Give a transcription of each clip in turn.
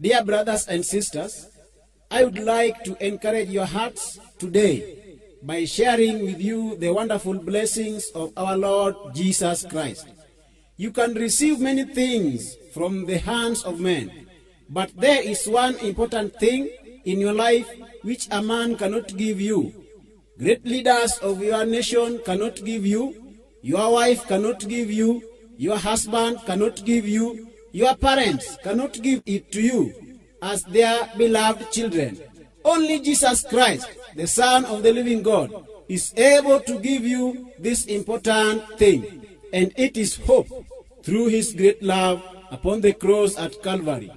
Dear brothers and sisters, I would like to encourage your hearts today by sharing with you the wonderful blessings of our Lord Jesus Christ. You can receive many things from the hands of men, but there is one important thing in your life which a man cannot give you. Great leaders of your nation cannot give you, your wife cannot give you, your husband cannot give you, your parents cannot give it to you as their beloved children. Only Jesus Christ, the Son of the living God, is able to give you this important thing, and it is hope through his great love upon the cross at Calvary.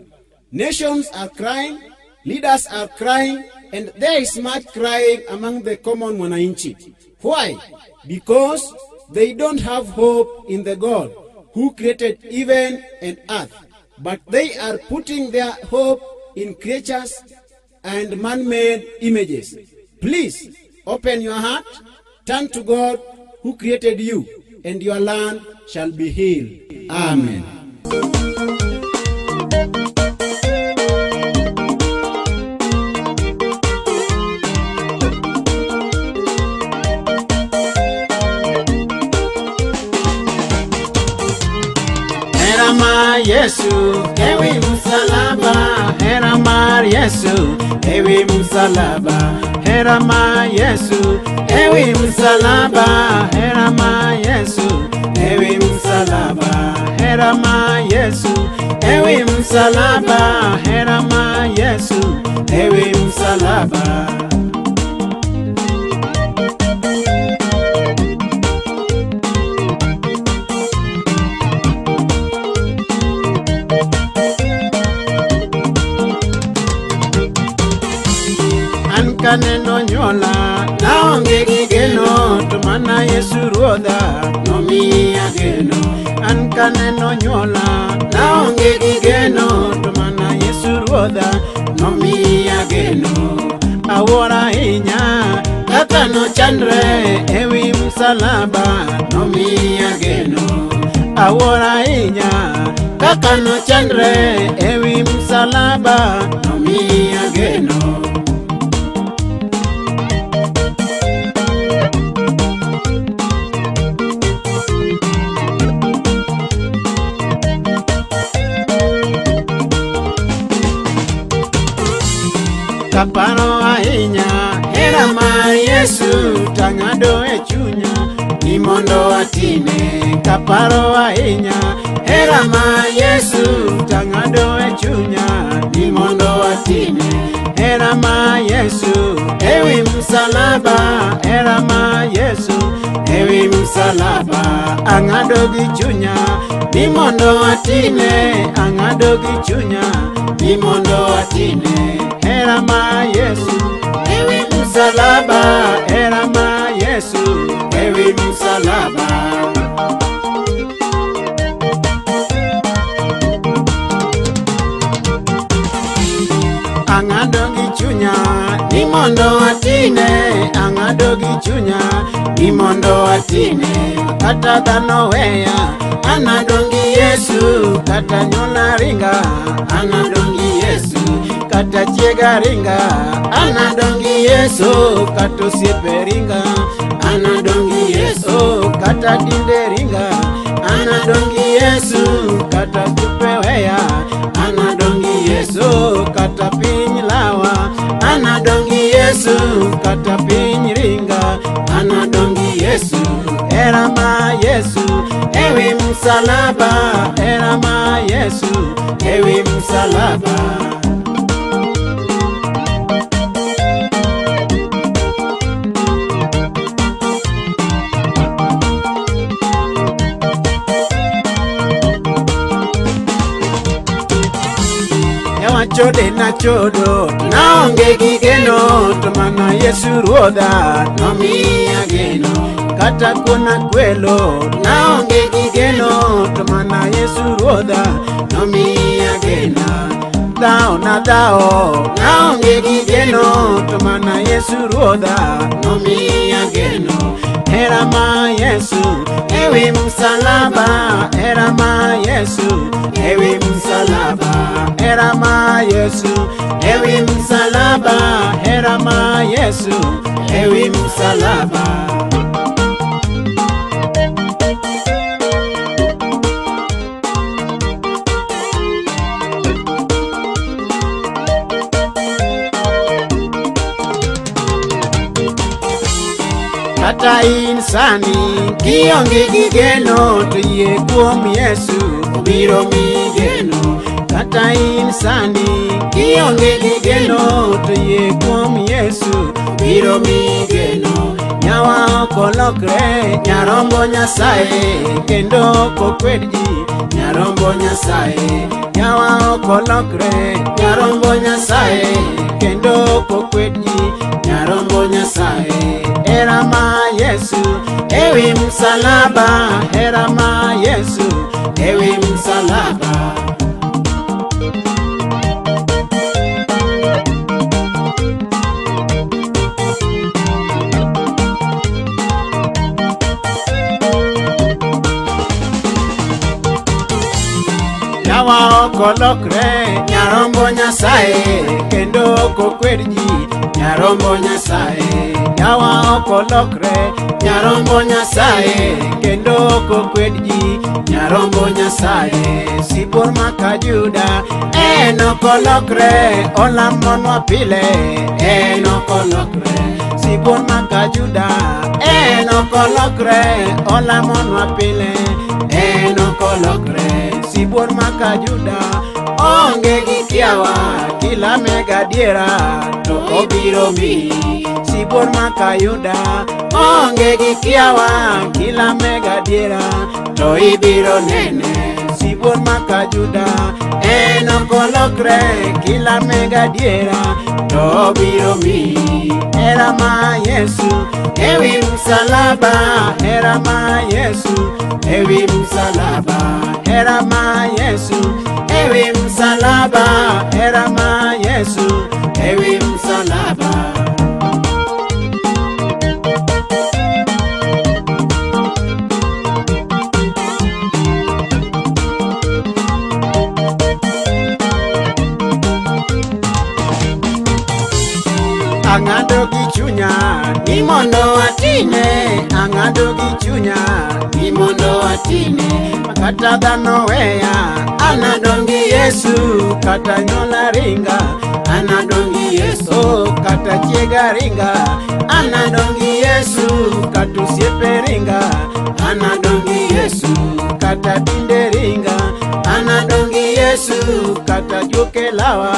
Nations are crying, leaders are crying, and there is much crying among the common Mwananchi. Why? Because they don't have hope in the God who created heaven and earth, but they are putting their hope in creatures and man-made images. Please open your heart, turn to God who created you, and your land shall be healed. Amen. Herama Yesu, ewi msalaba. Herama Yesu, ewi msalaba. Herama Yesu, ewi msalaba. Herama Yesu, ewi msalaba. Herama Yesu, ewi msalaba. Herama Yesu, ewi msalaba. Kaneno nyola naonge gigeno, to mana Yesu ruodha nomiya geno. An kaneno nyola naonge gigeno, to mana Yesu ruodha nomiya geno. Awora hinya kaka no chandre, ewi msalaba nomiya geno. Awora hinya kaka no chandre, ewi msalaba nomiya geno. Kaparo ahinya herama Yesu, tangado e chunya ni mondo atine. Kaparo ahinya herama Yesu, tangado e chunya ni mondo atine. Herama Yesu, ewi msalaba. Herama Yesu, ewi msalaba. Angado gi chunya ni mondo atine. Angado gi chunya ni mondo atine. Herama Yesu, ewi msalaba. Herama Yesu, ewi msalaba. Angado gi chunya ni mondo atine. Angado gi chunya ni mondo atine. Kata dhano weya anadongi Yesu, kata nyola ringa anadongi Yesu, kata chiega ringa anadongi Yesu, kata osiepe ringa anadongi Yesu, kata dinde ringa anadongi Yesu, kata kupeweya anadongi Yesu, kata piny lawa anadongi Yesu, kata piny ringa anadongi Yesu. Herama Yesu, ewi msalaba. Herama Yesu, ewi msalaba. Chode na chodo naonge gigeno, to mana Yesu ruodha nomiya geno. Kata kuna kwelo naonge gigeno, to mana Yesu ruodha nomiya gena. dhao na dhao naonge gigeno, to mana Yesu ruodha nomiya geno. Hera ma Yesu ewi msalaba, hera ma Yesu ewi msalaba, hera ma Yesu ewi msalaba, hera ma Yesu ewi msalaba. Kata insani kionge gigeno, to yie kuom Yesu obiro migeno. Kata insani kionge gigeno, to yie kuom Yesu obiro migeno. Nyawa okolokre nyarombo Nyasaye, kendo kokwed ji nyarombo Nyasaye. Nyawa okolokre nyarombo Nyasaye, kendo kokwed ji nyarombo Nyasaye. Hera ma Yesu ewi msalaba, hera ma Yesu ewi msalaba. Nyawa okolokre nyarombo Nyasaye, kendo kokwed ji nyarombo Nyasaye. Nyawa okolokre nyarombo Nyasaye, kendo kokwed ji nyarombo Nyasaye. Sibor maka Juda en okolokre, olamonwa pile en okolokre. Sibor maka Juda en okolokre, olamonwa pile en okolokre. Sibor maka Juda onge gi kiawa, kila mega diera to obiro mi. Sibor maka Juda onge gi kiawa, kila mega diera to ibiro nene. Sibor maka Juda en okolokre, kila mega diera to obiro mi. Hera ma Yesu ewi msalaba, hera ma Yesu ewi msalaba, hera ma Yesu ewi msalaba, hera ma Yesu ewi msalaba. Ang'ado gi chunya ni mondo atine, ang'ado gi chunya ni mondo atine. Kata dhano weya anadongi Yesu, kata nyola ringa anadongi Yesu, kata chiega ringa anadongi Yesu, kata usiepe ringa anadongi Yesu, kata dinde ringa anadongi Yesu, kata juke lawa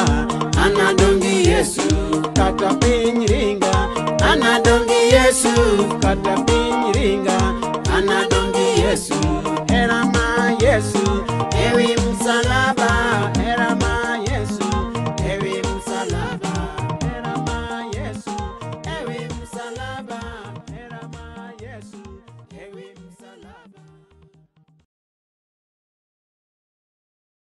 anadongi Yesu, kata piny ringa anadongi Yesu, kata piny ringa